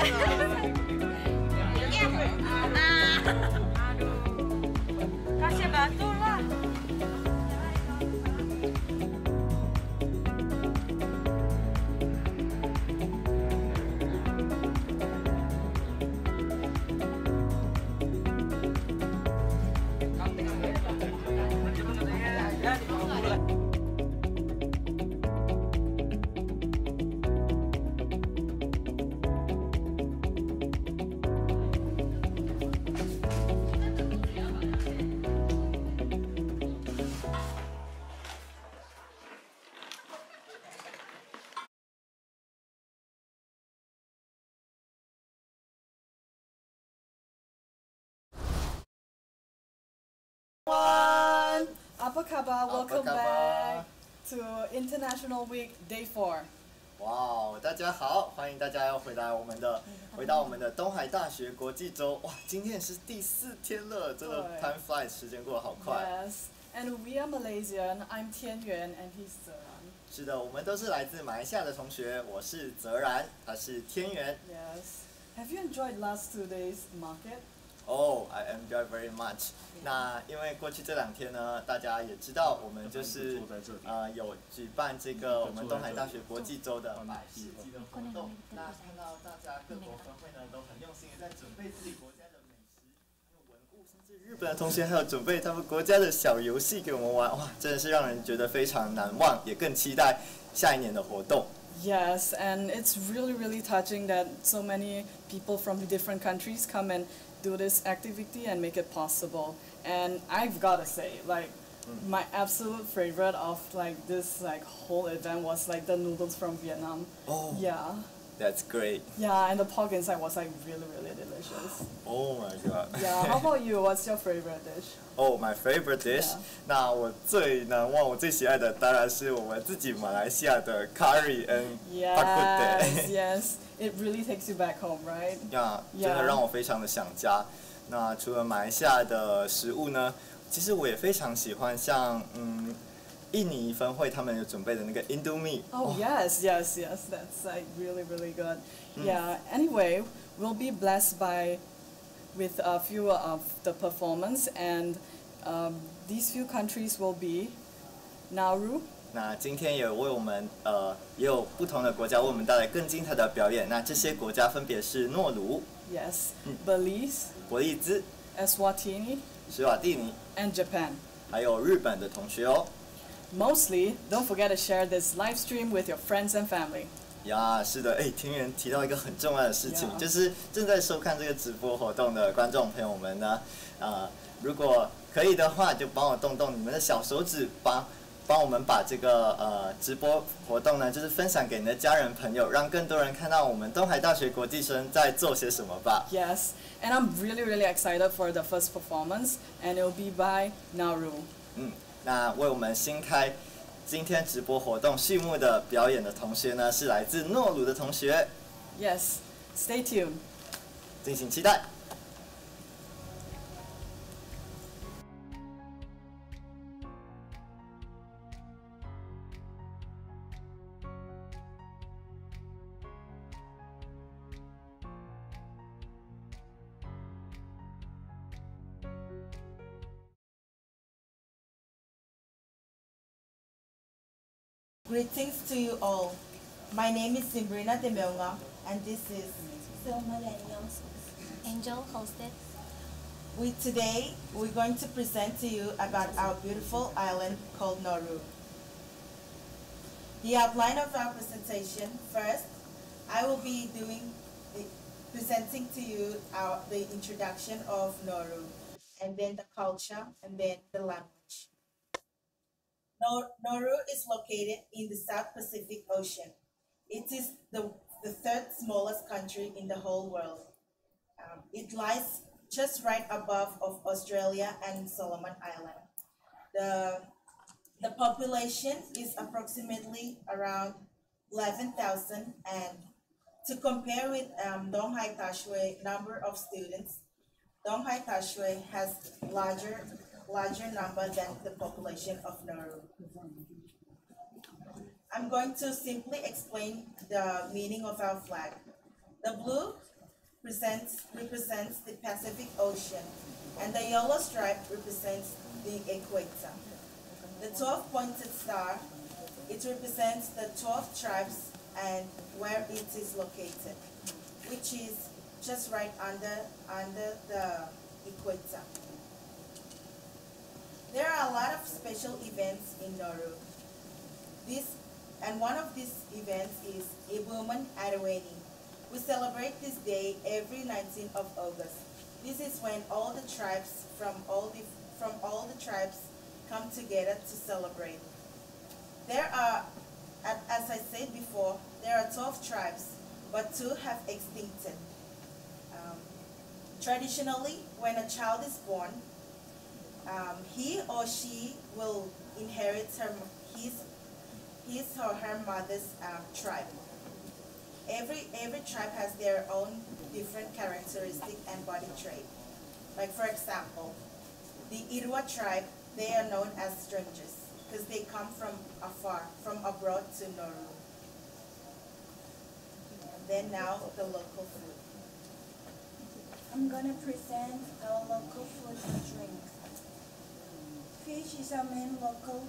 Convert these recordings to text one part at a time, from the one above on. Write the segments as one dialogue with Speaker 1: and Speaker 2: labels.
Speaker 1: Kasih batu lah.
Speaker 2: Apa kabar? Welcome back to International Week Day 4.
Speaker 3: 哇，大家好，欢迎大家又回到我们的东海大学国际周。哇，今天也是第4天了，真的 time flies， 时间过得好快。
Speaker 2: Yes, and we are Malaysian. I'm Tian Yuan and he's Zeran.
Speaker 3: 是的，我们都是来自马来西亚的同学，我是泽然，他是天元。
Speaker 2: Yes. Have you enjoyed last 2 days market?
Speaker 3: Oh, I enjoy very much. 那因为过去这2天呢，大家也知道，我们就是有举办这个我们东海大学国际周的百事级的活动。那看到大家各国分会呢都很用心的在准备自己国家的美食、还有文物，甚至日本的同学还有准备他们国家的小游戏给我们玩，哇，真的是让人觉得非常难忘，也更期待下一年的活动。
Speaker 2: Yes, and it's really touching that so many people from different countries come and do this activity and make it possible. And I've gotta say, like, my absolute favorite of like this whole event was like the noodles from Vietnam.
Speaker 3: Oh,
Speaker 2: yeah.
Speaker 3: That's great.
Speaker 2: Yeah, and the pork inside was like really delicious.
Speaker 3: Oh my god.
Speaker 2: Yeah, how about you? What's your favorite dish?
Speaker 3: Oh, my favorite dish.
Speaker 2: Yeah.
Speaker 3: 那我最难忘、我最喜爱的当然是我们自己马来西亚的 curry and bak kut teh.
Speaker 2: Yes, it really takes you back home, right?
Speaker 3: 呀，真的让我非常的想家。那除了马来西亚的食物呢，其实我也非常喜欢像印尼分会他们有准备的那个 Indomie。Oh
Speaker 2: yes, that's like really good. Yeah. Anyway, we'll be blessed with a few of the performance, and these few countries will be Nauru.
Speaker 3: 那今天也为我们也有不同的国家为我们带来更精彩的表演。那这些国家分别是诺鲁、
Speaker 2: Yes, Belize,
Speaker 3: 伯利兹、
Speaker 2: Eswatini,
Speaker 3: 史瓦蒂尼，
Speaker 2: and Japan.
Speaker 3: 还有日本的同学哦。
Speaker 2: Mostly, don't forget to share this live stream with your friends and family.
Speaker 3: 呀，是的，天元提到一个很重要的事情，
Speaker 2: Yeah.
Speaker 3: 就是正在收看这个直播活动的观众朋友们呢，如果可以的话，就帮我动动你们的小手指，帮我们把这个直播活动呢，就是分享给你的家人朋友，让更多人看到我们东海大学国际生在做些什么吧。
Speaker 2: Yes, and I'm really excited for the first performance, and it'll be by Nauru.
Speaker 3: 那为我们新开今天直播活动序幕的表演的同学呢，是来自诺鲁的同学。
Speaker 2: Yes, stay tuned.
Speaker 3: 敬请期待。
Speaker 4: Greetings to you all. My name is Simbrina Demeonga, and this is
Speaker 5: Angel hosted.
Speaker 4: Today we're going to present to you about our beautiful island called Nauru. The outline of our presentation: first, I will be presenting to you the introduction of Nauru, and then the culture, and then the language. Nauru is located in the South Pacific Ocean. It is the third smallest country in the whole world. It lies just right above of Australia and Solomon Island. The population is approximately around 11,000, and to compare with Dong Hai Tashwe number of students, Dong Hai Tashwe has larger number than the population of Nauru. I'm going to simply explain the meaning of our flag. The blue represents the Pacific Ocean, and the yellow stripe represents the equator. The 12-pointed star, it represents the 12 tribes and where it is located, which is just right under the equator. There are a lot of special events in Nauru. And one of these events is a woman at a wedding. We celebrate this day every 19th of August. This is when all the tribes from all the tribes come together to celebrate. There are, as I said before, there are 12 tribes, but 2 have extincted. Traditionally, when a child is born, he or she will inherit his or her mother's tribe. Every tribe has their own different characteristic and body trait. Like for example, the Irwa tribe, they are known as strangers because they come from afar, from abroad to Nauru. And then now the local food.
Speaker 1: I'm gonna present our local food and drink. Fish is our main local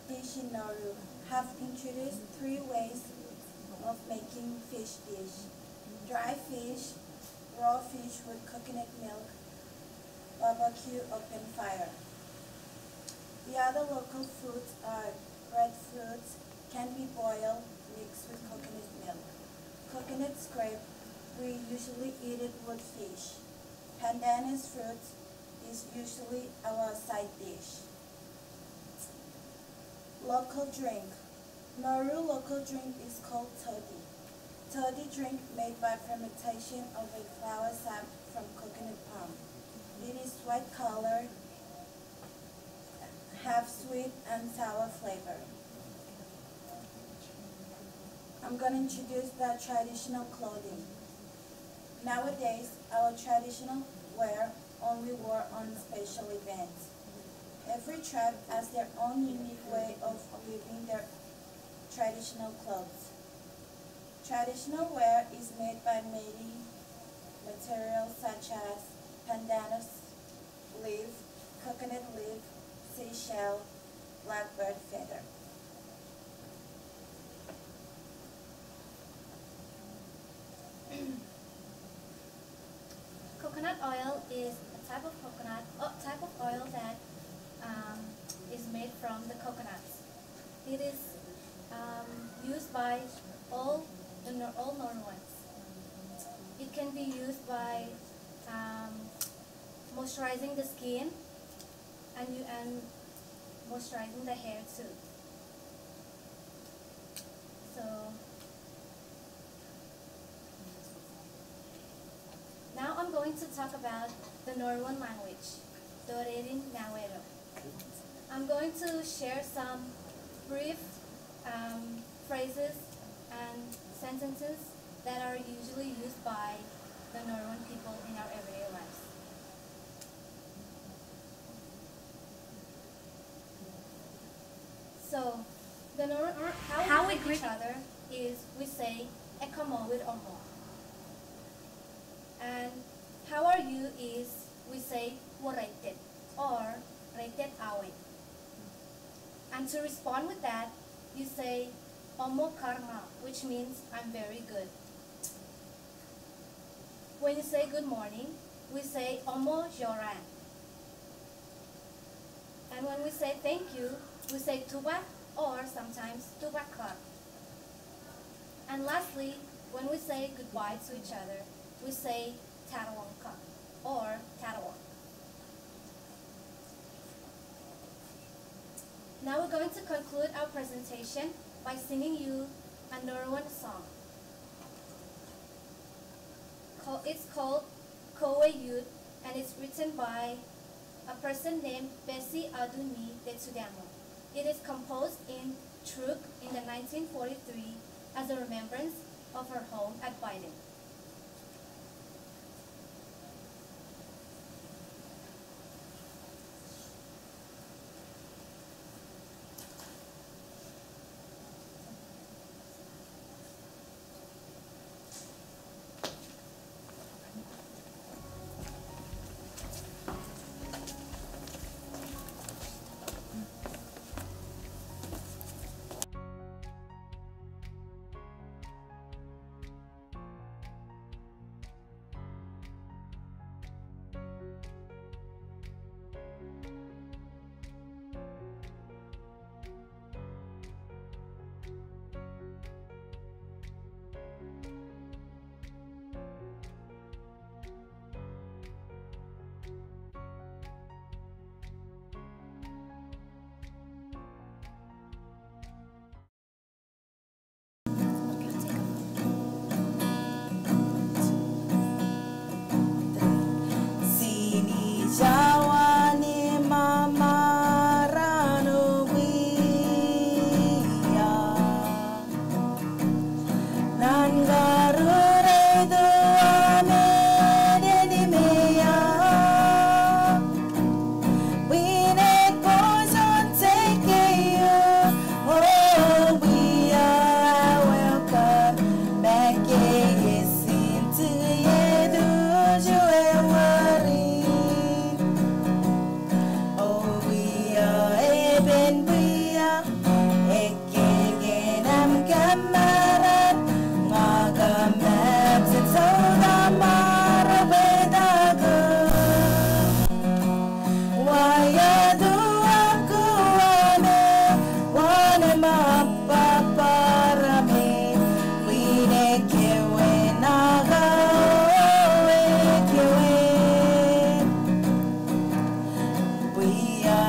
Speaker 1: dish in Nauru. Have introduced 3 ways of making fish dish: dry fish, raw fish with coconut milk, barbecue open fire. The other local fruits are breadfruits, can be boiled, mixed with coconut milk. Coconut scrape, we usually eat it with fish. Pandanus fruit is usually our side dish. Local drink. Nauru local drink is called toddy. Toddy drink made by fermentation of a flower sap from coconut palm. It is white color, have sweet and sour flavor. I'm going to introduce the traditional clothing. Nowadays, our traditional wear only wore on special events. Every tribe has their own unique way of weaving their traditional clothes. Traditional wear is made by many materials such as pandanus leaf, coconut leaf, seashell, blackbird feather.
Speaker 5: Coconut oil is a type of oil that is made from the coconuts. It is used by all Nauruans. It can be used by moisturizing the skin and moisturizing the hair too. So now I'm going to talk about the Nauruan language, Dorerin Nawero. I'm going to share some brief phrases and sentences that are usually used by the Nauruan people in our everyday lives. So, the Nauruan, how we greet each other is we say Ekamo with Omo. And how are you is we say Waraitet or Raitet Awe. And to respond with that, you say Omo Karma, which means I'm very good. When you say good morning, we say Omo Joran. And when we say thank you, we say Tuba or sometimes Tubakar. And lastly, when we say goodbye to each other, we say Tarawangka or Tarawang. Now we're going to conclude our presentation by singing you a Nauruan song. It's called Kowe Yud, and it's written by a person named Bessie Aduni Detsudamo. It is composed in Truk in the 1943 as a remembrance of her home at Biden.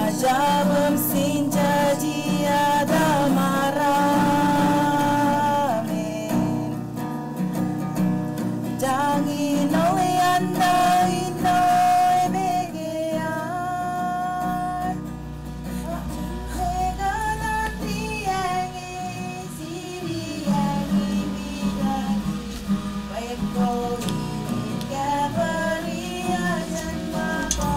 Speaker 4: Ajabam sinjaji ada maramin Jangi noe andai noe begean Heganan diangi siriangi bidagi Baik koi kabaria janmako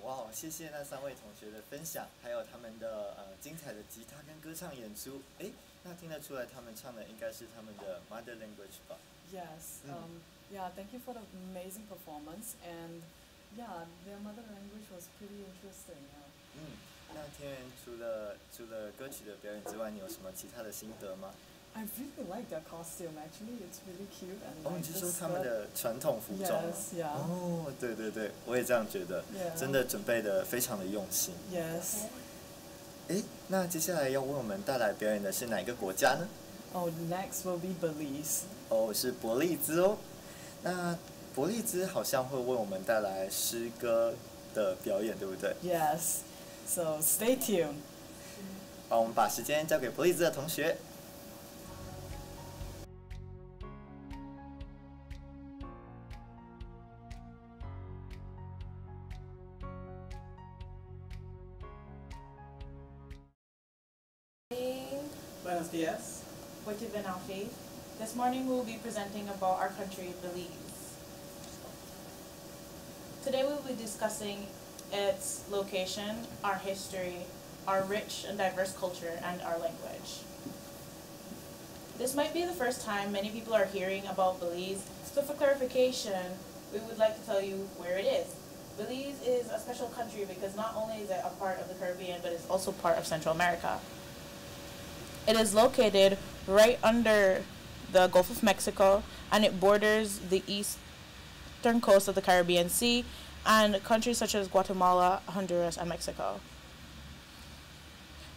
Speaker 3: 哇，谢谢那3位同学的分享，还有他们的精彩的吉他跟歌唱演出。哎，那听得出来他们唱的应该是他们的 mother language 吧
Speaker 2: Yes. Yeah, thank you for the amazing performance, and yeah, their mother language was pretty interesting. Yeah.
Speaker 3: 那天元除了歌曲的表演之外，你有什么其他的心得吗？
Speaker 2: I really like their costume. Actually, it's really cute and.
Speaker 3: 哦，你是说他们的传统服装吗？
Speaker 2: Yes, yeah.
Speaker 3: 哦，对对对，我也这样觉得，
Speaker 2: Yeah.
Speaker 3: 真的准备的非常的用心。
Speaker 2: Yes.
Speaker 3: 哎，那接下来要为我们带来表演的是哪一个国家呢？
Speaker 2: Oh, next will be Belize.
Speaker 3: 哦，是伯利兹哦。那伯利兹好像会为我们带来诗歌的表演，对不对？
Speaker 2: Yes. So stay tuned.
Speaker 3: 好，我们把时间交给伯利兹的同学。
Speaker 6: Buenos dias. Wojciech Benalfi. This morning we will be presenting about our country, Belize. Today we will be discussing its location, our history, our rich and diverse culture, and our language. This might be the first time many people are hearing about Belize, so for clarification, we would like to tell you where it is. Belize is a special country because not only is it a part of the Caribbean, but it's also part of Central America. It is located right under the Gulf of Mexico, and it borders the eastern coast of the Caribbean Sea and countries such as Guatemala, Honduras, and Mexico.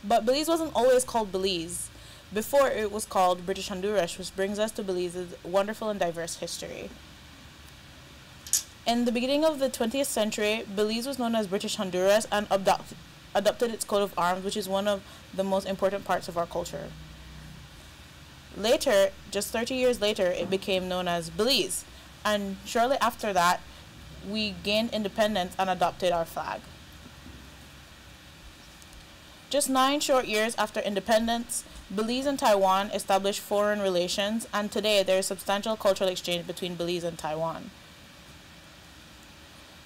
Speaker 6: But Belize wasn't always called Belize. before it was called British Honduras, which brings us to Belize's wonderful and diverse history. In the beginning of the 20th century, Belize was known as British Honduras and adopted its coat of arms, which is one of the most important parts of our culture. Later, just 30 years later, it became known as Belize, and shortly after that, we gained independence and adopted our flag. Just 9 short years after independence, Belize and Taiwan established foreign relations, and today there is substantial cultural exchange between Belize and Taiwan.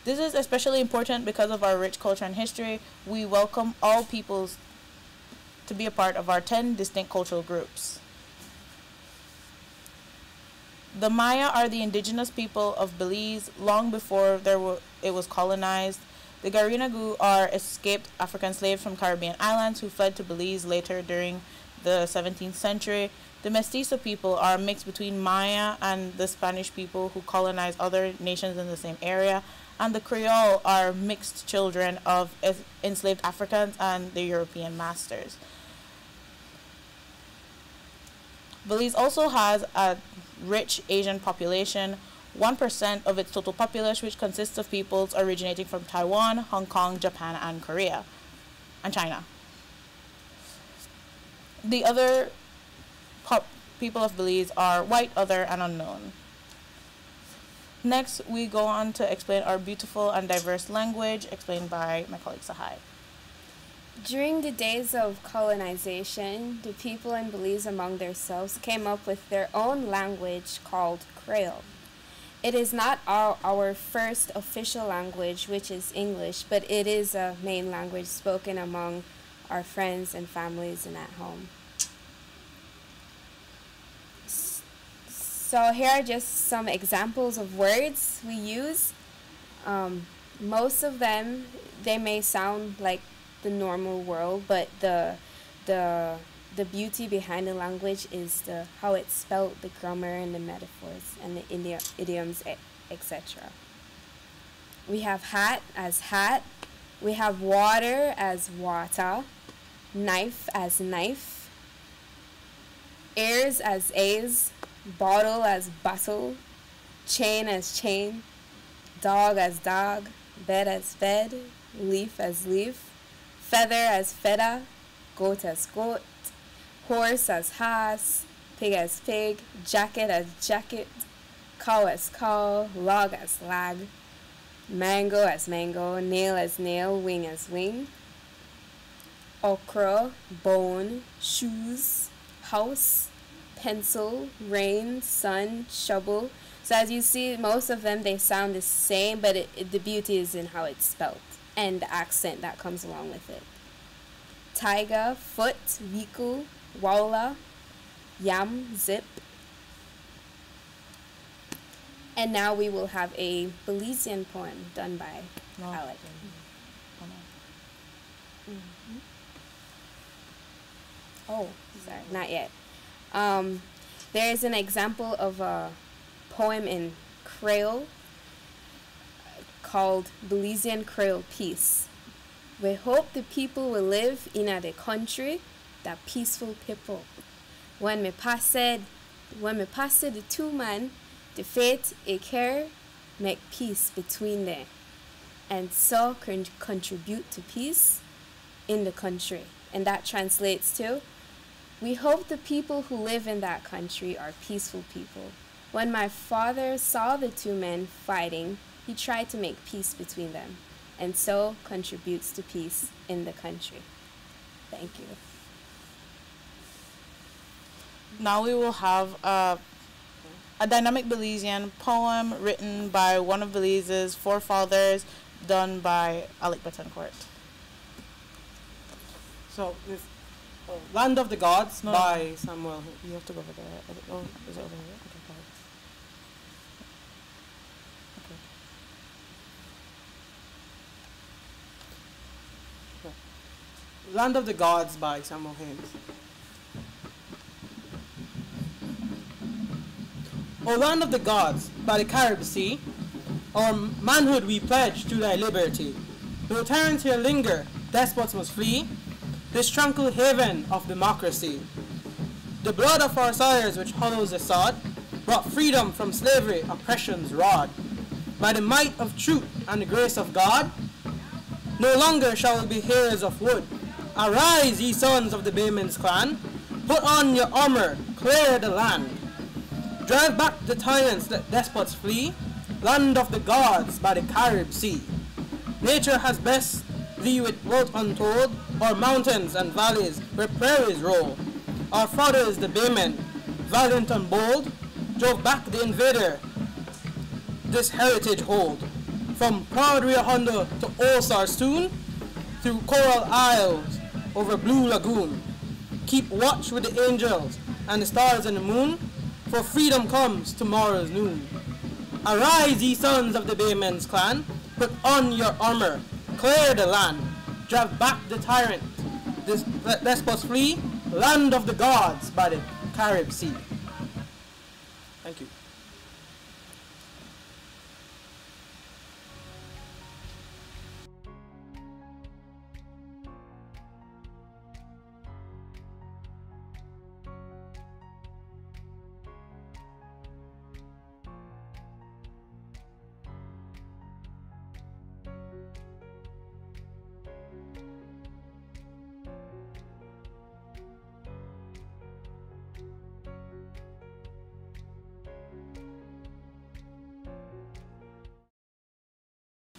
Speaker 6: This is especially important because of our rich culture and history. We welcome all peoples to be a part of our 10 distinct cultural groups. The Maya are the indigenous people of Belize long before it was colonized. The Garinagu are escaped African slaves from Caribbean islands who fled to Belize later during the 17th century. The Mestizo people are a mix between Maya and the Spanish people who colonized other nations in the same area. And the Creole are mixed children of enslaved Africans and their European masters. Belize also has a rich Asian population, 1% of its total population, which consists of peoples originating from Taiwan, Hong Kong, Japan, and Korea, and China. The other people of Belize are white, other, and unknown. Next, we go on to explain our beautiful and diverse language, explained by my colleague Sahai.
Speaker 7: During the days of colonization, the people in Belize among themselves came up with their own language called Creole. It is not our first official language, which is English, but it is a main language spoken among our friends and families and at home. So here are just some examples of words we use. Most of them, they may sound like the normal world, but the beauty behind the language is how it's spelled, the grammar and the metaphors and the idioms, etc. We have hat as hat. We have water as water. Knife as knife. Airs as airs. Bottle as bottle. Chain as chain. Dog as dog. Bed as bed. Leaf as leaf. Feather as feather. Goat as goat. Horse as horse. Pig as pig. Jacket as jacket. Cow as cow. Log as log. Mango as mango. Nail as nail. Wing as wing. Okra. Bone. Shoes. House. Pencil. Rain. Sun. Shovel. So as you see, most of them, they sound the same, but the beauty is in how it's spelled and the accent that comes along with it. Tiger, foot, wiku, walla, yam, zip. And now we will have a Belizean poem done by Alec. Oh, sorry, not yet. There is an example of a poem in Creole called Belizean Creole Peace. We hope the people will live in a country that peaceful people. When me pass the two man, the faith a care make peace between them, and so can contribute to peace in the country. And that translates to, we hope the people who live in that country are peaceful people. When my father saw the two men fighting, he tried to make peace between them, and so contributes to peace in the country. Thank you.
Speaker 6: Now we will have a dynamic Belizean poem written by one of Belize's forefathers, done by Alec Betancourt.
Speaker 8: So, this Land of the Gods by Samuel.
Speaker 6: You have to go over there. Oh, is it over here? Okay, go ahead.
Speaker 8: Land of the Gods by Samuel Haynes. O land of the gods, by the Carib Sea, our manhood we pledge to thy liberty. No tyrants here linger, despots must flee, this tranquil haven of democracy. The blood of our sires which hollows the sod brought freedom from slavery, oppression's rod. By the might of truth and the grace of God, no longer shall we be heirs of wood. Arise, ye sons of the Bayman's clan, put on your armor, clear the land. Drive back the tyrants, let despots flee, land of the gods by the Carib Sea. Nature has blessed thee with wealth untold, o'er mountains and valleys where prairies roll. Our fathers, the Baymen, valiant and bold, drove back the invader, this heritage hold. From proud Rio Hondo to All-Star Soon, through Coral Isles, over Blue Lagoon. Keep watch with the angels and the stars and the moon, for freedom comes tomorrow's noon. Arise, ye sons of the Baymen's clan, put on your armor, clear the land, drive back the tyrant, this despots flee, land of the gods by the Carib Sea. Thank you.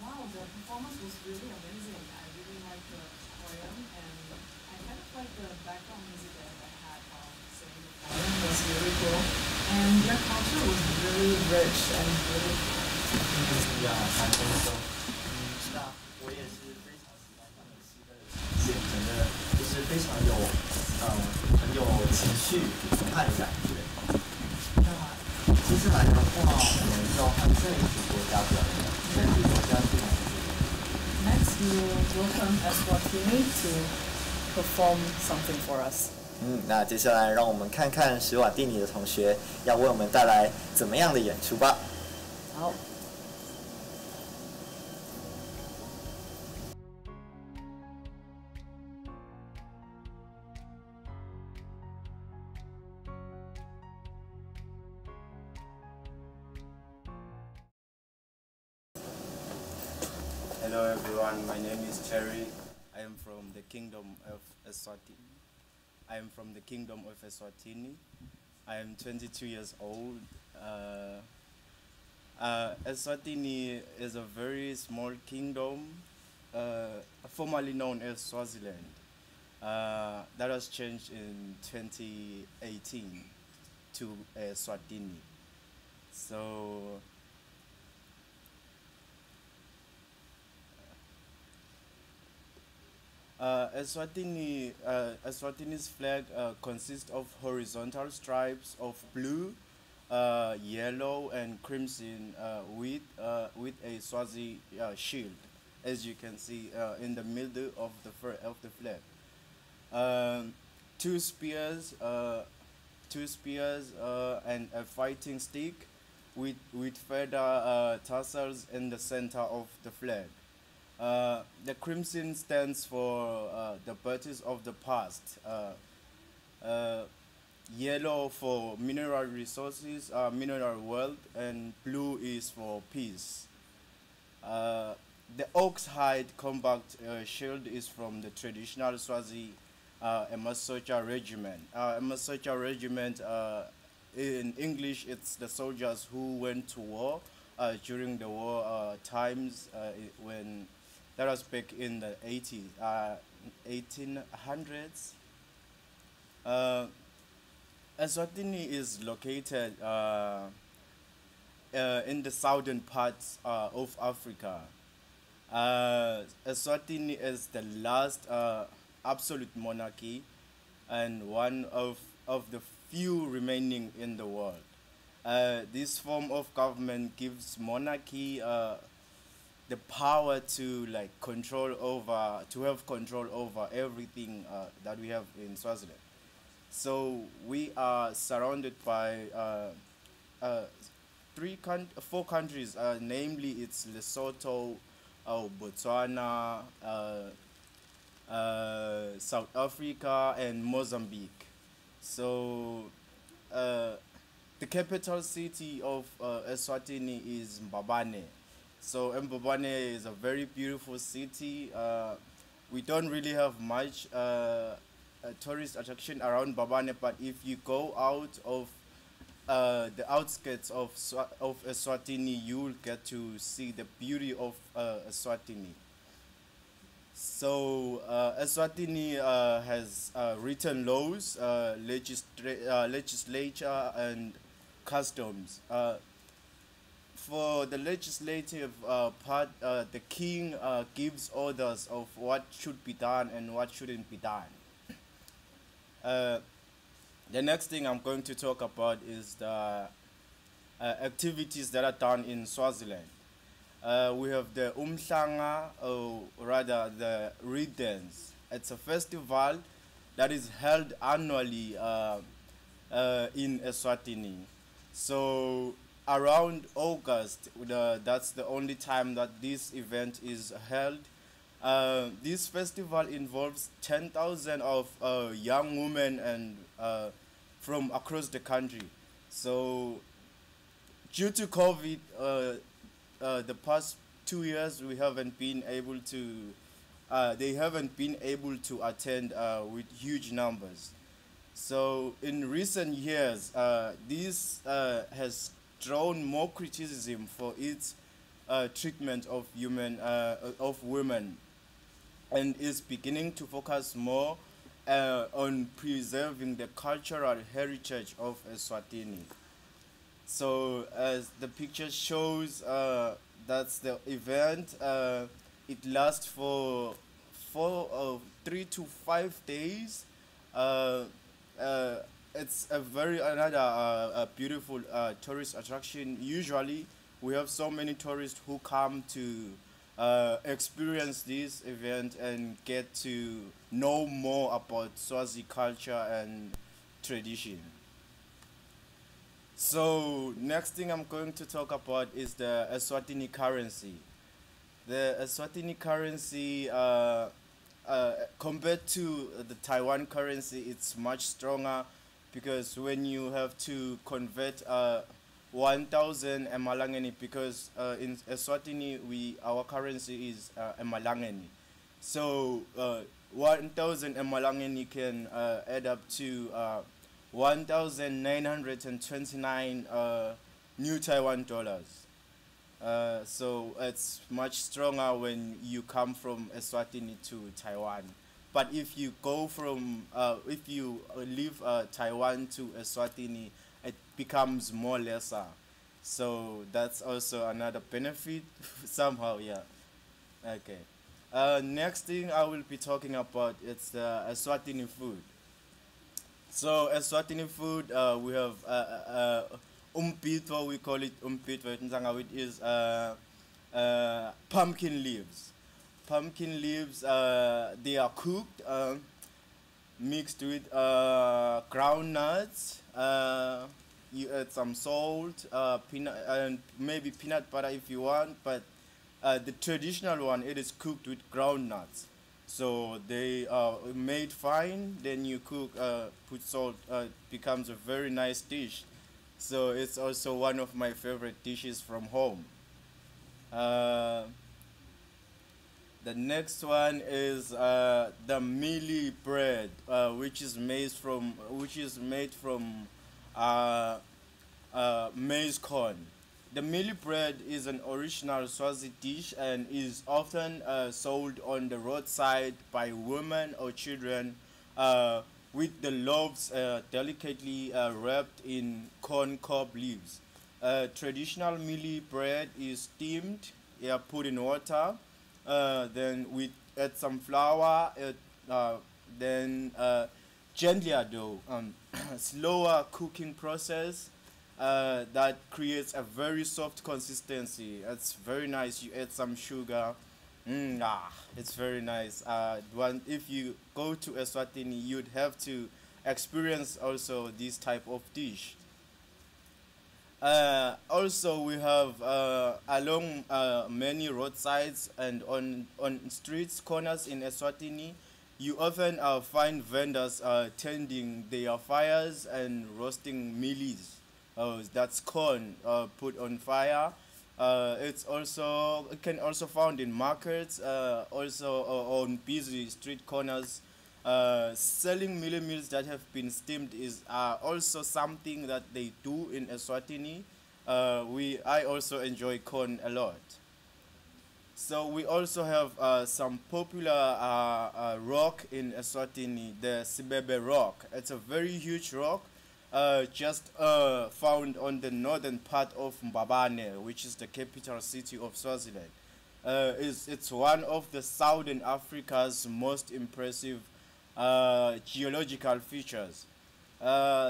Speaker 2: Wow, the performance was really amazing. I really liked the poem, and I kind of like the background music that they had singing the poem was really cool. And their culture was really rich and really
Speaker 3: 是啊，我也是非常喜欢他们诗的写成的，就是非常有很有情绪看的感觉。那接下来的话，我们就要换这一组国家表演了。这一组国家是哪一组？
Speaker 2: Next, we will welcome Eswatini to perform something for us.
Speaker 3: 那接下来让我们看看史瓦蒂尼的同学要为我们带来怎么样的演出吧。
Speaker 2: 好。
Speaker 9: Hello everyone, my name is Cherry. I am from the Kingdom of Eswatini. I am from the Kingdom of Eswatini. I am 22 years old. Eswatini is a very small kingdom, formerly known as Swaziland. That was changed in 2018 to Eswatini. So Eswatini's flag consists of horizontal stripes of blue, yellow, and crimson with a Swazi shield, as you can see in the middle of the flag. Two spears and a fighting stick with feather tassels in the center of the flag. The crimson stands for the births of the past. Yellow for mineral resources, mineral wealth, and blue is for peace. The ox hide combat shield is from the traditional Swazi Emasocha regiment. Emasocha regiment, in English, it's the soldiers who went to war during the war times when that was back in the 1800s. Eswatini is located in the southern parts of Africa. Eswatini is the last absolute monarchy and one of the few remaining in the world. This form of government gives monarchy the power to have control over everything that we have in Swaziland. So we are surrounded by four countries, namely it's Lesotho, Botswana, South Africa, and Mozambique. So the capital city of Eswatini is Mbabane. So Mbabane is a very beautiful city. We don't really have much tourist attraction around Mbabane, but if you go out of the outskirts of Eswatini, you will get to see the beauty of Eswatini. So Eswatini has written laws, legislature, and customs. For the legislative part, the king gives orders of what should be done and what shouldn't be done. The next thing I'm going to talk about is the activities that are done in Swaziland. We have the Umhlanga, or rather the Reed Dance. It's a festival that is held annually in Eswatini. So around August, that's the only time that this event is held. This festival involves 10,000 of young women and from across the country. So due to COVID, the past 2 years we haven't been able to, they haven't been able to attend with huge numbers. So in recent years, this has drawn more criticism for its treatment of women, and is beginning to focus more on preserving the cultural heritage of Eswatini. So as the picture shows, that's the event. It lasts for 3 to 5 days. It's another beautiful tourist attraction. Usually we have so many tourists who come to experience this event and get to know more about Swazi culture and tradition. So next thing I'm going to talk about is the Eswatini currency. The Eswatini currency, compared to the Taiwan currency, it's much stronger, because when you have to convert 1,000 emalangeni, because in Eswatini our currency is emalangeni. So 1,000 emalangeni can add up to 1,929 new Taiwan dollars. So it's much stronger when you come from Eswatini to Taiwan. But if you go from, if you leave Taiwan to Eswatini, it becomes more lesser. So that's also another benefit somehow, yeah. Okay. Next thing I will be talking about, it's the Eswatini food. So Eswatini food, we have umpitwa, we call it umpitwa, which is pumpkin leaves. Pumpkin leaves, they are cooked, mixed with ground nuts. You add some salt, peanut, and maybe peanut butter if you want, but the traditional one, it is cooked with ground nuts. So they are made fine, then you cook, put salt, becomes a very nice dish. So it's also one of my favorite dishes from home. The next one is the mealie bread, which is made from maize corn. The mealie bread is an original Swazi dish and is often sold on the roadside by women or children, with the loaves delicately wrapped in corn cob leaves. Traditional mealie bread is steamed, put in water, then we add some flour, then gently dough, slower cooking process that creates a very soft consistency. It's very nice. You add some sugar. It's very nice. If you go to Eswatini, you'd have to experience also this type of dish. Also, we have along many roadsides and on streets, corners in Eswatini, You often find vendors tending their fires and roasting mealies. That's corn put on fire. It can also found in markets, also on busy street corners. Selling mealie meals that have been steamed is also something that they do in Eswatini. I also enjoy corn a lot. So we also have some popular rock in Eswatini, the Sibebe rock. It's a very huge rock, just found on the northern part of Mbabane, which is the capital city of Swaziland. It's one of the Southern Africa's most impressive geological features.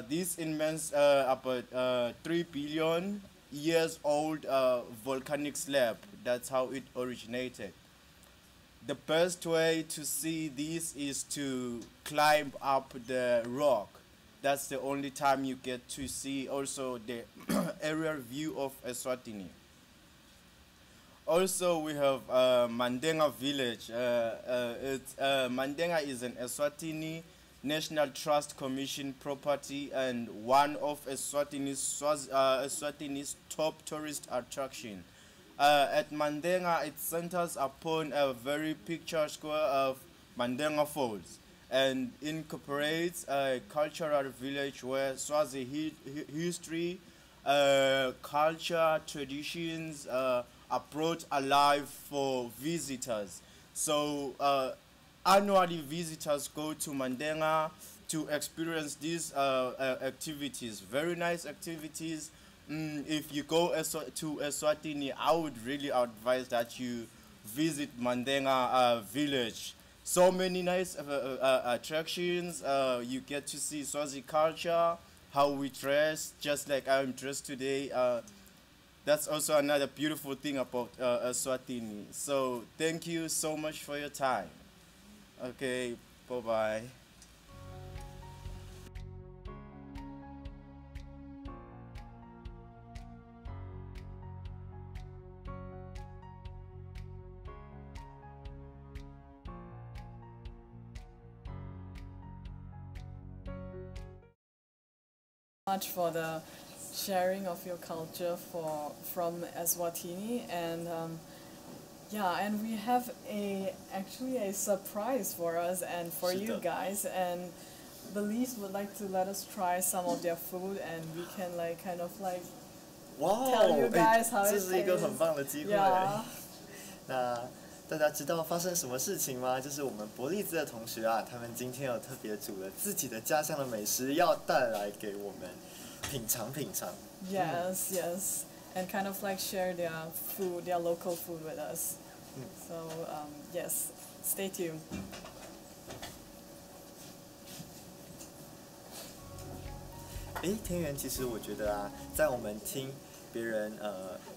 Speaker 9: This immense, about 3 billion years old volcanic slab, that's how it originated. The best way to see this is to climb up the rock. That's the only time you get to see also the aerial view of Eswatini. Also, we have Mandenga village. Mandenga is an Eswatini National Trust Commission property and one of Eswatini's top tourist attraction. At Mandenga, it centers upon a very picturesque of Mandenga Falls and incorporates a cultural village where Swazi history, culture, traditions are brought alive for visitors. So annually visitors go to Mandenga to experience these activities, very nice activities. If you go to Eswatini, I would really advise that you visit Mandenga village. So many nice attractions. You get to see Swazi culture, how we dress, just like I'm dressed today. That's also another beautiful thing about Eswatini. So thank you so much for your time. Okay, bye-bye.
Speaker 2: Much for the sharing of your culture from Eswatini, and and we have actually a surprise for us and for you guys, and Belize would like to let us try some of their food, and we can tell you guys how it
Speaker 3: 这是一个很棒的机会。
Speaker 2: Yeah.
Speaker 3: 那大家知道发生什么事情吗？就是我们伯利兹的同学啊，他们今天有特别煮了自己的家乡的美食，要带来给我们品尝品尝。
Speaker 2: Yes, yes, and kind of share their food, their local food with us. So yes, stay tuned.
Speaker 3: 天元，其实我觉得啊，在我们听别人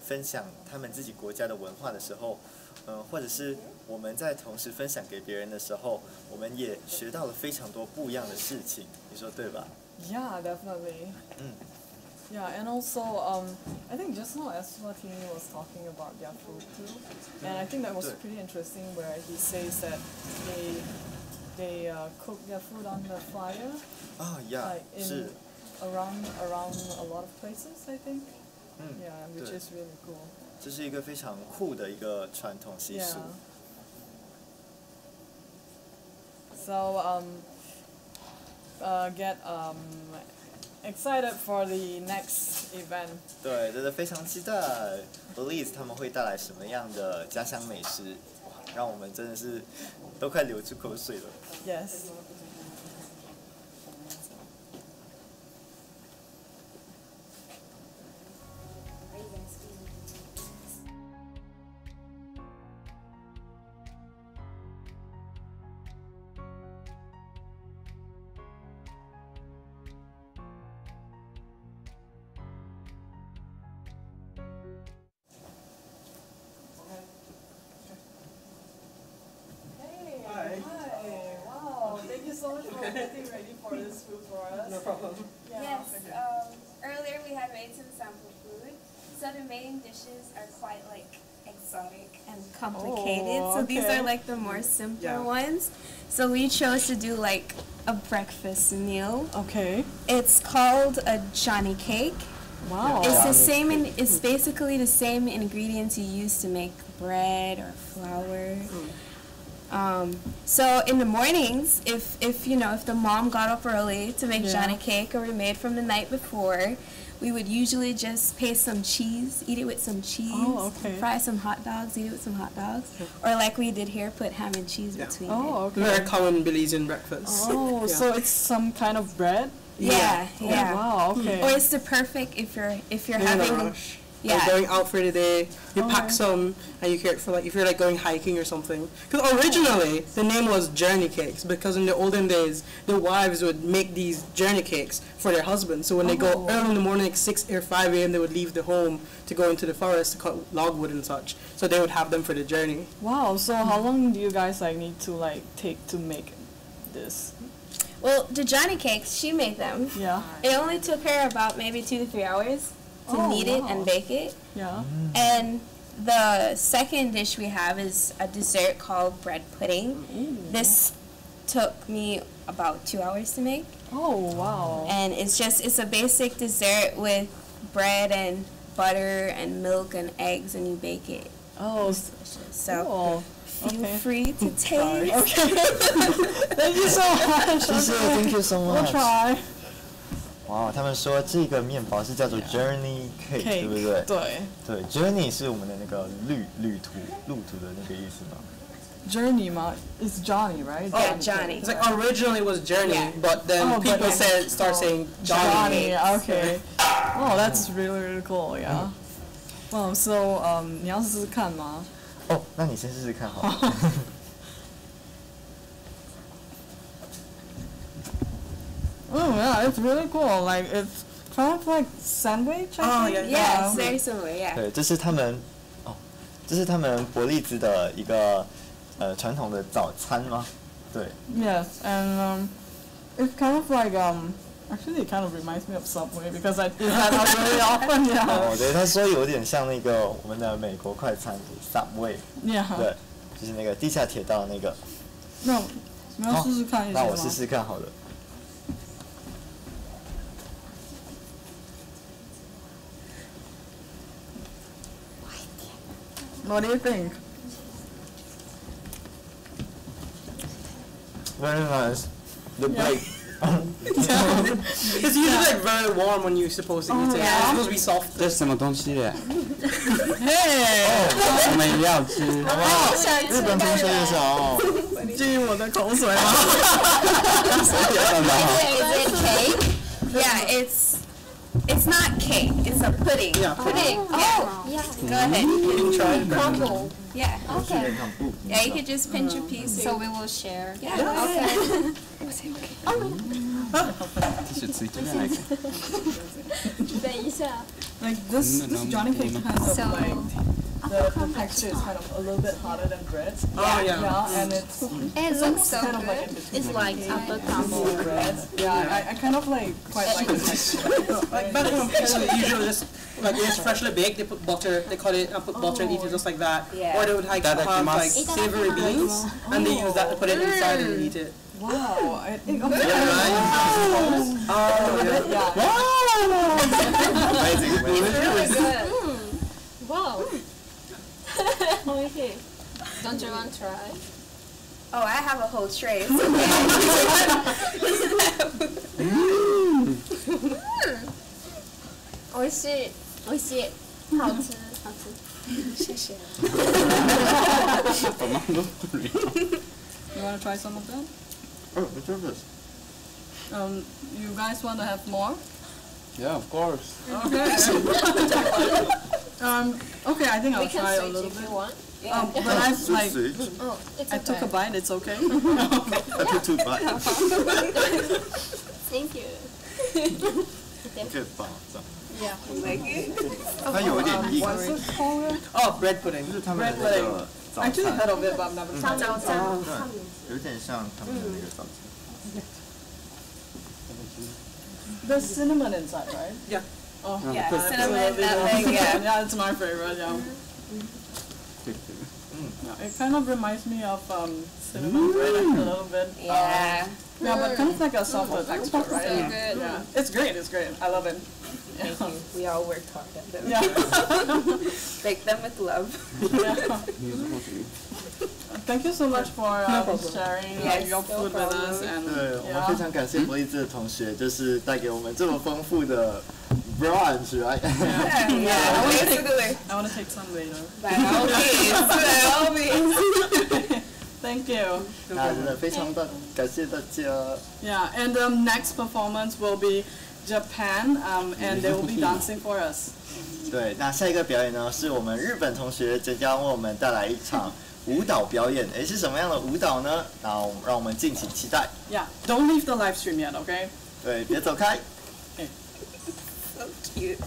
Speaker 3: 分享他们自己国家的文化的时候，或者是我们在同时分享给别人的时候，我们也学到了非常多不一样的事情，你说对吧？
Speaker 2: Yeah, definitely. Yeah, and also I think just now Eswatini was talking about their food too, and I think that was pretty interesting where he says that they cook their food on the fire.
Speaker 3: Yeah,
Speaker 2: in around a lot of places, I think. Yeah, which is really cool.
Speaker 3: 这是一个非常酷的一个传统习俗。
Speaker 2: So get excited for the next event.
Speaker 3: 对，真的非常期待 Belize 他们会带来什么样的家乡美食，让我们真的是都快流出口水了。
Speaker 2: Yes. Hi. Wow. Thank you so much for getting ready for this food for us.
Speaker 10: No problem.
Speaker 2: Yeah.
Speaker 11: Yes. Earlier we had made some sample food, so the main dishes are quite
Speaker 7: exotic and complicated.
Speaker 2: Oh,
Speaker 7: so these
Speaker 2: okay.
Speaker 7: are like the more simpler
Speaker 8: Yeah.
Speaker 7: ones. So we chose to do like a breakfast meal.
Speaker 2: Okay.
Speaker 7: It's called a Johnny cake.
Speaker 2: Wow.
Speaker 7: It's the
Speaker 3: Johnny
Speaker 7: same.
Speaker 3: cake.
Speaker 7: It's basically the same ingredients you use to make bread or flour. So in the mornings, if the mom got up early to make
Speaker 2: Yeah.
Speaker 7: Johnny cake, or we made from the night before, we would usually just paste some cheese, eat it with some cheese,
Speaker 2: Oh, okay.
Speaker 7: fry some hot dogs, eat it with some hot dogs, or like we did here, put ham and cheese
Speaker 8: Yeah.
Speaker 7: between
Speaker 2: Oh, okay.
Speaker 8: Very common Belizean breakfast.
Speaker 2: Oh,
Speaker 8: Yeah.
Speaker 2: so it's some kind of bread?
Speaker 7: it. Yeah,
Speaker 2: Oh,
Speaker 7: yeah.
Speaker 2: wow, okay.
Speaker 7: Or it's the perfect if you're
Speaker 8: You're in a
Speaker 7: having
Speaker 8: rush.
Speaker 7: yeah.
Speaker 8: Like going out for the day, you pack
Speaker 2: Okay.
Speaker 8: some, and you care for like if you're like going hiking or something. Because originally the name was journey cakes, because in the olden days the wives would make these journey cakes for their husbands. So when they go
Speaker 2: Oh.
Speaker 8: early in the morning, like 6 or 5 a.m., they would leave the home to go into the forest to cut logwood and such. So they would have them for the journey.
Speaker 2: Wow, so how long do you guys like need to like take to make this?
Speaker 7: Well, the Johnny cakes, she made them.
Speaker 2: Yeah.
Speaker 7: It only took her about maybe 2 to 3 hours to
Speaker 2: Oh,
Speaker 7: knead it
Speaker 2: wow.
Speaker 7: and bake it.
Speaker 2: Yeah.
Speaker 7: And the second dish we have is a dessert called bread pudding. This took me about 2 hours to make.
Speaker 2: Oh, wow.
Speaker 7: And it's a basic dessert with bread and butter and milk and eggs, and you bake it.
Speaker 2: Oh,
Speaker 7: So
Speaker 2: cool.
Speaker 7: feel
Speaker 2: Okay.
Speaker 7: free to taste.
Speaker 2: Okay. Thank you so much.
Speaker 3: 谢谢 ，Thank you so
Speaker 2: We'll
Speaker 3: much。
Speaker 2: try.
Speaker 3: 哇，他们说这个面包是叫做 Journey Cake， 对不对？
Speaker 2: 对。
Speaker 3: 对，Journey 是我们的那个路途的那个意思吗？
Speaker 2: Journey 吗 It's Johnny, right?
Speaker 7: Yeah, Johnny.
Speaker 8: It's like originally it was journey,
Speaker 7: Yeah.
Speaker 8: but then
Speaker 2: Oh, but
Speaker 8: people
Speaker 2: then-
Speaker 8: start saying Johnny.
Speaker 2: Johnny, okay. Oh, that's really, really cool, yeah. Wow, so, 你要试试看吗？
Speaker 3: 哦，那你先试试看好了。
Speaker 2: Oh, yeah, it's really cool. Like, it's kind of like sandwich, I
Speaker 8: Oh,
Speaker 2: think.
Speaker 7: Yeah, it's very similar, yeah.
Speaker 3: 对，这是他们伯利兹的一个传统的早餐吗？对，
Speaker 2: Yes, and it's kind of like actually it kind of reminds me of Subway because I eat that out really often. Yeah.
Speaker 3: 哦，对，他说有点像那个我们的美国快餐 Subway，
Speaker 2: Yeah.
Speaker 3: 对，就是那个地下铁道那个。
Speaker 2: 那你要试试看一下吗？
Speaker 3: 那我试试看好了。
Speaker 2: What do you think?
Speaker 3: Very nice. The
Speaker 2: Yeah.
Speaker 3: break.
Speaker 8: It's usually like very warm when you're supposed to eat it.
Speaker 7: yeah.
Speaker 8: It's supposed to be soft.
Speaker 10: 这是什么东西耶？
Speaker 2: Hey.
Speaker 10: 我们也要吃。
Speaker 3: 日本同学也想哦。
Speaker 2: 记我的口水吗？
Speaker 7: Is it cake? Yeah, it's not cake. It's a pudding.
Speaker 8: Yeah.
Speaker 7: Pudding. Oh, yeah. Go ahead.
Speaker 8: You can try it.
Speaker 5: Crumble.
Speaker 7: Yeah.
Speaker 5: Okay.
Speaker 7: Yeah, you could just pinch a piece.
Speaker 5: So we will share.
Speaker 7: Yeah.
Speaker 5: Okay.
Speaker 10: 是吃这个。
Speaker 5: 等一下。
Speaker 2: Like this Johnny cake kind of
Speaker 5: So-
Speaker 2: like the texture is kind of a little bit harder than bread.
Speaker 8: Oh, yeah.
Speaker 2: Yeah, and it's
Speaker 5: It looks so
Speaker 2: kind of like
Speaker 5: good.
Speaker 2: in between
Speaker 5: It's like apple crumble.
Speaker 2: bread. Yeah, I kind of like quite like the texture.
Speaker 8: Like back home, actually, usually just like when it's freshly baked, they put butter, they cut it and put butter and eat it just like that.
Speaker 7: Yeah.
Speaker 8: Or they would like have like savory beans and they use that to put it inside and eat it.
Speaker 2: Wow. Okay.
Speaker 8: Oh, yeah.
Speaker 3: Amazing.
Speaker 5: Really good. Wow. Okay. Don't you want to try?
Speaker 7: Oh, I have a whole tray. It's okay.
Speaker 5: 好吃，好吃。
Speaker 7: 谢谢。
Speaker 2: You want to try some of them?
Speaker 10: Oh, what's this?
Speaker 2: You guys want to have more?
Speaker 10: Yeah, of course.
Speaker 2: Okay. Okay, I think I'll
Speaker 5: We can
Speaker 2: try a
Speaker 5: switch
Speaker 2: little
Speaker 5: if
Speaker 2: bit.
Speaker 5: you want.
Speaker 2: But I like,
Speaker 5: Oh, it's
Speaker 2: I
Speaker 5: okay.
Speaker 2: took a bite. It's okay.
Speaker 3: I took 2 bites.
Speaker 5: Thank you.
Speaker 3: 可以饱这样。
Speaker 5: Yeah.
Speaker 3: 它有一点硬，
Speaker 2: What's it called?
Speaker 8: Oh, bread pudding.
Speaker 3: 就是他们的那个早
Speaker 2: I actually
Speaker 3: 餐
Speaker 2: heard，of it, but I've never tried it.
Speaker 3: 对，有点像他们的那个早餐。
Speaker 2: There's cinnamon inside, right?
Speaker 8: Yeah.
Speaker 2: Oh,
Speaker 7: Yeah,
Speaker 2: absolutely.
Speaker 7: cinnamon, nutmeg, yeah.
Speaker 2: Yeah, it's my favorite. Yeah. Yeah, it kind of reminds me of cinnamon bread a little bit.
Speaker 7: Yeah.
Speaker 2: Yeah, but kind of like a softer texture, right?
Speaker 7: So good.
Speaker 2: Yeah, it's great. It's great. I love it.
Speaker 7: Thank you. We all worked hard at them.
Speaker 2: Yeah.
Speaker 7: Bake them with love.
Speaker 2: Yeah. Thank you so much for sharing
Speaker 7: Yes,
Speaker 2: your
Speaker 7: no
Speaker 2: food with us.
Speaker 7: problem.
Speaker 2: And
Speaker 3: 对，我们非常感谢博利兹的同学，就是带给我们这么丰富的 brunch，right？
Speaker 7: Yeah, basically.
Speaker 2: I want to take some later.
Speaker 7: By all means. By all means.
Speaker 2: Thank you.
Speaker 3: 那真的非常的感谢大家。
Speaker 2: Yeah, and the next performance will be Japan, and they will be dancing for us.
Speaker 3: 对，那下一个表演呢，是我们日本同学即将为我们带来一场舞蹈表演。诶，是什么样的舞蹈呢？那让我们敬请期待。
Speaker 2: Yeah, don't leave the live stream yet, okay?
Speaker 3: 对，别走开。
Speaker 7: So cute.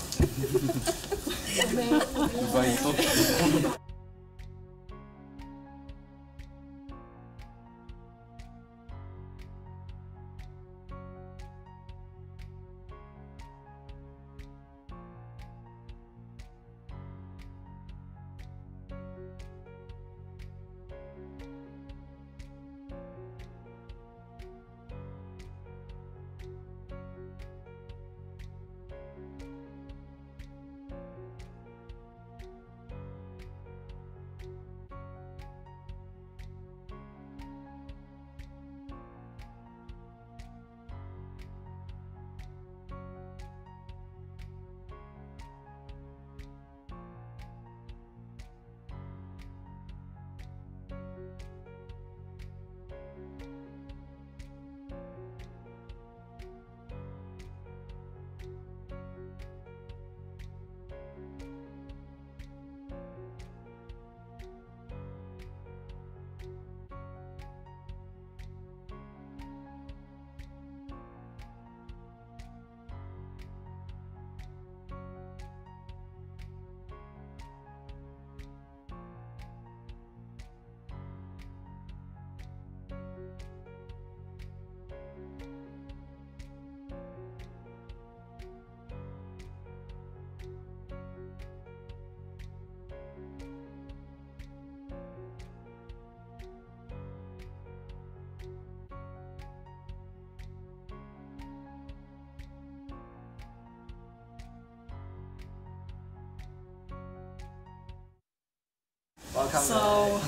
Speaker 3: Welcome.
Speaker 2: So,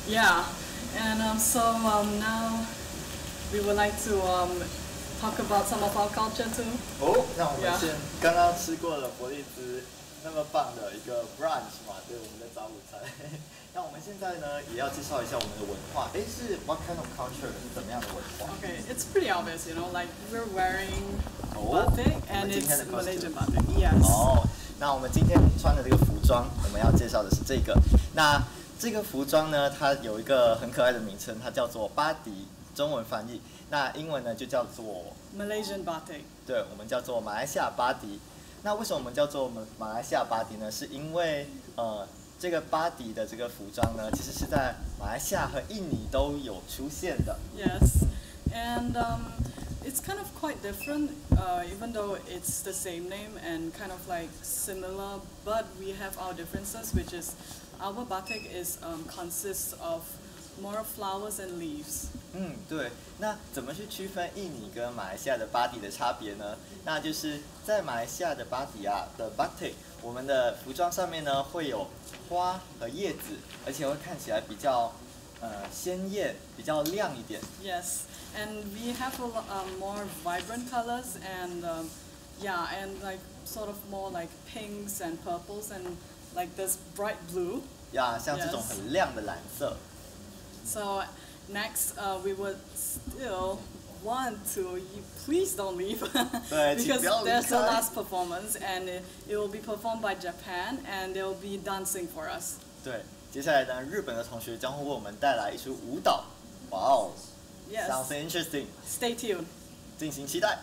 Speaker 2: yeah, and now we would like to talk about some of our culture too.
Speaker 3: 哦，那我们
Speaker 2: Yeah.
Speaker 3: 先刚刚吃过了伯利兹那么棒的一个 brunch 嘛，对，我们的早午餐。那我们现在呢，也要介绍一下我们的文化。诶，是 what kind of culture 是怎么样的文化？
Speaker 2: Okay, it's pretty obvious, you know, like we're wearing
Speaker 3: Oh,
Speaker 2: batik and
Speaker 3: 我们今
Speaker 2: it's
Speaker 3: 天的
Speaker 2: Malaysian
Speaker 3: costume
Speaker 2: batik. Yes.
Speaker 3: 哦，那我们今天穿的这个服装，我们要介绍的是这个。那这个服装呢，它有一个很可爱的名称，它叫做巴迪，中文翻译。那英文呢就叫做
Speaker 2: Malaysian batik.
Speaker 3: 对，我们叫做马来西亚巴迪。那为什么我们叫做马来西亚巴迪呢？是因为这个巴迪的这个服装呢，其实是在马来西亚和印尼都有出现的。
Speaker 2: Yes, and it's kind of quite different, even though it's the same name and kind of like similar, but we have our differences, which is our batik consists of more flowers and leaves.
Speaker 3: 对。那怎么去区分印尼跟马来西亚的巴迪的差别呢？那就是在马来西亚的巴迪的 batik， 我们的服装上面呢会有花和叶子，而且会看起来比较鲜艳，比较亮一点。
Speaker 2: Yes, and we have a lot more vibrant colors and yeah, and like sort of more like pinks and purples and like this bright blue.
Speaker 3: 像这种
Speaker 2: Yes.
Speaker 3: 很亮的蓝色。
Speaker 2: So next, we would still want to, please don't leave,
Speaker 3: 对，请
Speaker 2: because
Speaker 3: 不要离
Speaker 2: there's the
Speaker 3: 开。
Speaker 2: last performance and it will be performed by Japan and they will be dancing for us.
Speaker 3: 对，接下来呢，日本的同学将会为我们带来一出舞蹈。哇哦
Speaker 2: Yes.
Speaker 3: ，sounds interesting，
Speaker 2: Stay tuned.
Speaker 3: 敬请期待。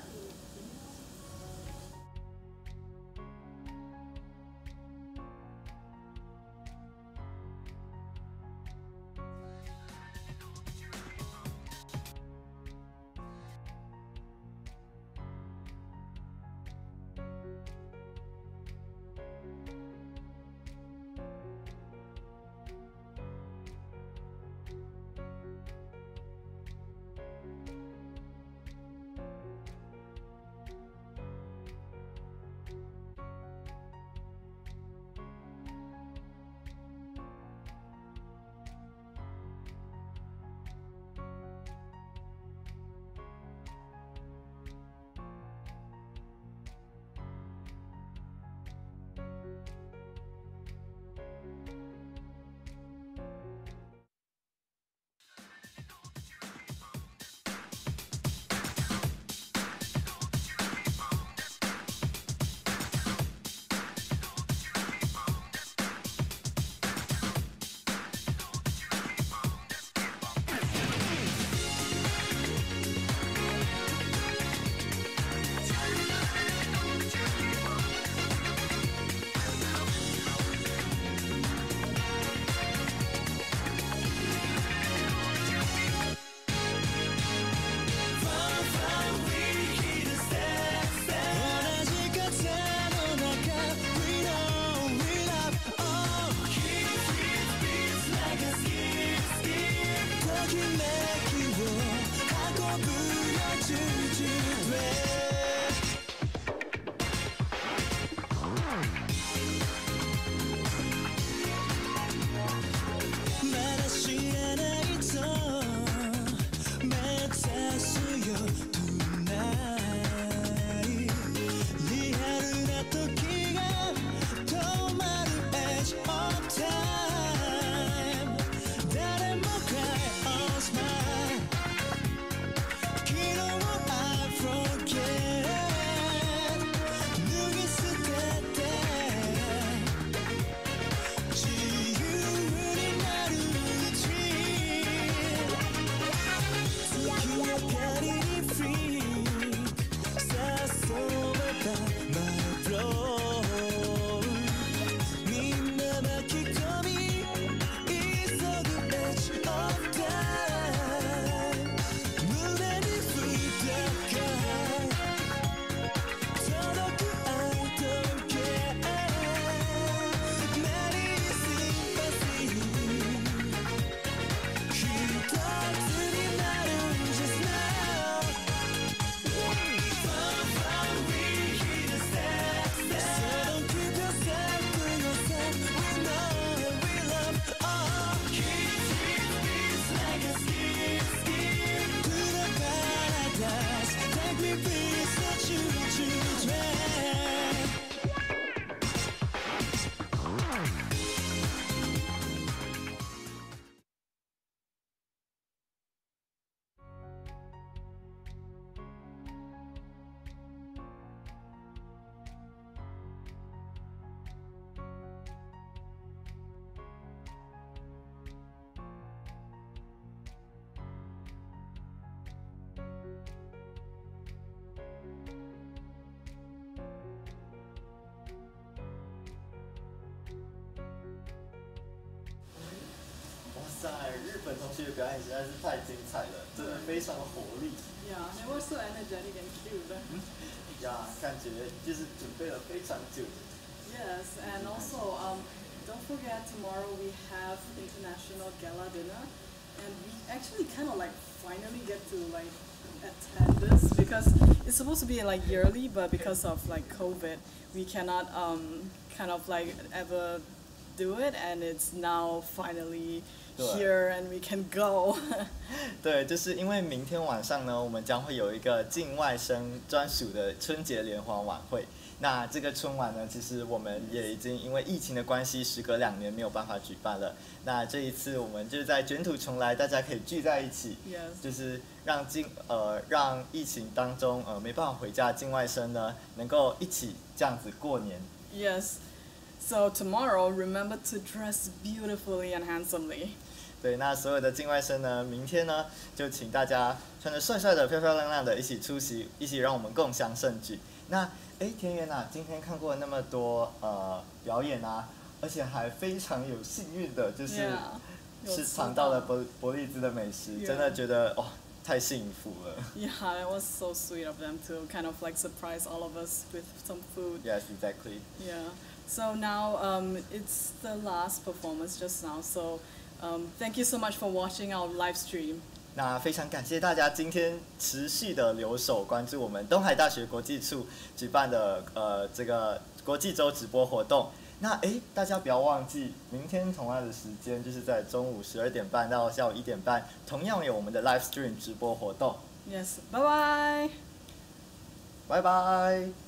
Speaker 3: 塞，日本同学的表演实在是太精彩了，真的非常的活力。
Speaker 2: Yeah, they were so energetic and cute.
Speaker 3: 呀，感觉就是准备了非常久。
Speaker 2: Yes, and also don't forget tomorrow we have international gala dinner, and we actually kind of like finally get to like attend this because it's supposed to be like yearly, but because of like COVID, we cannot kind of like ever do it, and it's now finally here and we can go.
Speaker 3: 对，就是因为明天晚上呢，我们将会有一个境外生专属的春节联欢晚会。那这个春晚呢，其实我们也已经因为疫情的关系，时隔2年没有办法举办了。那这一次我们就是在卷土重来，大家可以聚在一起，
Speaker 2: Yes.
Speaker 3: 就是让疫情当中没办法回家的境外生呢，能够一起这样子过年。
Speaker 2: Yes. So tomorrow, remember to dress beautifully and handsomely.
Speaker 3: 对，那所有的境外生呢，明天呢，就请大家穿得帅帅的、漂漂亮亮的，一起出席，一起让我们共襄盛举。那田园啊，今天看过那么多表演啊，而且还非常有幸运的，就是尝到了伯利兹的美食，真的觉得太幸福了。
Speaker 2: Yeah, it was so sweet of them to kind of like surprise all of us with some food.
Speaker 3: Yes, exactly.
Speaker 2: Yeah. So now it's the last performance just now. So thank you so much for watching our live stream.
Speaker 3: 那非常感谢大家今天持续的留守关注我们东海大学国际处举办的这个国际周直播活动。那大家不要忘记，明天同样的时间就是在中午12点半到下午1点半，同样有我们的 live stream 直播活动。
Speaker 2: Yes. Bye bye.
Speaker 3: Bye bye.